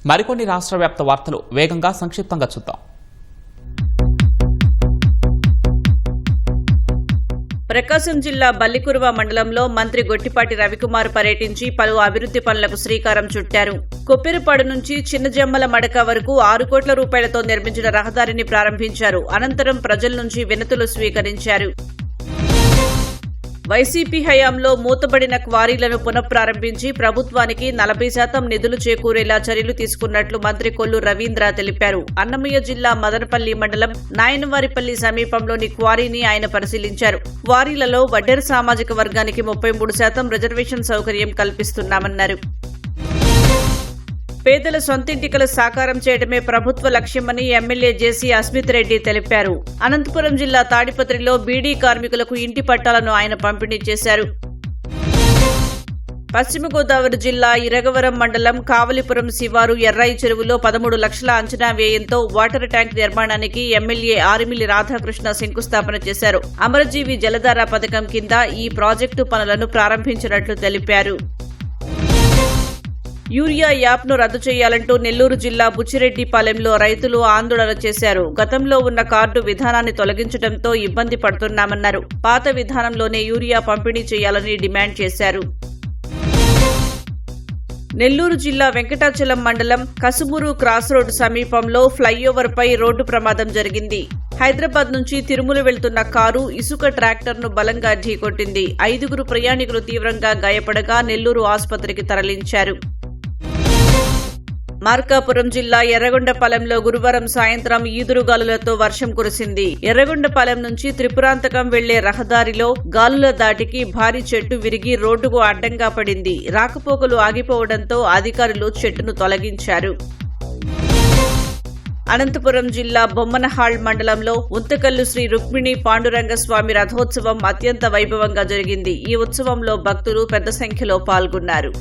మరికొన్ని రాష్ట్ర వ్యాప్త వార్తలు వేగంగా సంక్షిప్తంగా చూద్దాం. ప్రకాశం జిల్లా బల్లికురువ మండలంలో మంత్రి గొట్టిపాటి రవికుమార్ పర్యటించి పలు అభివృద్ది పనులకు శ్రీకారం చుట్టారు. కొప్పెరపాడు నుంచి చిన్నజమ్మల మడక వరకు 6 కోట్ల రూపాయలతో నిర్మించిన రహదారిని ప్రారంభించారు. అనంతరం ప్రజల నుంచి వినతులు స్వీకరించారు. వైసీపీ హయాంలో మూతబడిన క్వారీలను పునఃప్రారంభించి ప్రభుత్వానికి 40% నిధులు చేకూరేలా చర్యలు తీసుకున్నట్లు మంత్రి కొల్లు రవీంద్ర తెలిపారు. అన్నమయ్య జిల్లా మదనపల్లి మండలం నాయనవారిపల్లి సమీపంలోని క్వారీని ఆయన పరిశీలించారు. క్వారీలలో వడ్డెర సామాజిక వర్గానికి 33% రిజర్వేషన్ సౌకర్యం కల్పిస్తున్నామన్నారు. పేదల సొంతింటికల సాకారం చేయడమే ప్రభుత్వ లక్ష్యమని ఎమ్మెల్యే జేసీ అస్మిత్ రెడ్డి తెలిపారు. అనంతపురం జిల్లా తాడిపత్రిలో బీడీ కార్మికులకు ఇంటి పట్టాలను ఆయన పంపిణీ చేశారు. పశ్చిమ గోదావరి జిల్లా ఇరగవరం మండలం కావలిపురం శివారు ఎర్రాయి చెరువులో 13 లక్షల అంచనా వ్యయంతో వాటర్ ట్యాంక్ నిర్మాణానికి ఎమ్మెల్యే ఆరిమిల్లి రాధాకృష్ణ శంకుస్థాపన చేశారు. అమరజీవి జలధార పథకం కింద ఈ ప్రాజెక్టు పనులను ప్రారంభించినట్లు తెలిపారు. యూరియా యాప్ను రద్దు చేయాలంటూ నెల్లూరు జిల్లా బుచ్చిరెడ్డిపాలెంలో రైతులు ఆందోళన చేశారు. గతంలో ఉన్న కార్డు విధానాన్ని తొలగించడంతో ఇబ్బంది పడుతున్నామన్నారు. పాత విధానంలోనే యూరియా పంపిణీ చేయాలని డిమాండ్ చేశారు. నెల్లూరు జిల్లా వెంకటాచలం మండలం కసుమూరు క్రాస్ రోడ్డు సమీపంలో ఫ్లైఓవర్పై రోడ్డు ప్రమాదం జరిగింది. హైదరాబాద్ నుంచి తిరుమల వెళ్తున్న కారు ఇసుక ట్రాక్టర్ను బలంగా ఢీకొట్టింది. 5 ప్రయాణికులు తీవ్రంగా గాయపడగా నెల్లూరు ఆసుపత్రికి తరలించారు. మార్కాపురం జిల్లా ఎర్రగొండపాలెంలో గురువారం సాయంత్రం ఈదురుగాలులతో వర్షం కురిసింది. ఎర్రగొండపాలెం నుంచి త్రిపురాంతకం వెళ్లే రహదారిలో గాలుల దాటికి భారీ చెట్టు విరిగి రోడ్డుకు అడ్డంగా పడింది. రాకపోకలు ఆగిపోవడంతో అధికారులు చెట్టును తొలగించారు. అనంతపురం జిల్లా బొమ్మనహాళ్ మండలంలో ఉంతకల్లు శ్రీ రుక్మిణి పాండురంగ స్వామి రథోత్సవం అత్యంత వైభవంగా జరిగింది. ఈ ఉత్సవంలో భక్తులు పెద్ద సంఖ్యలో పాల్గొన్నారు.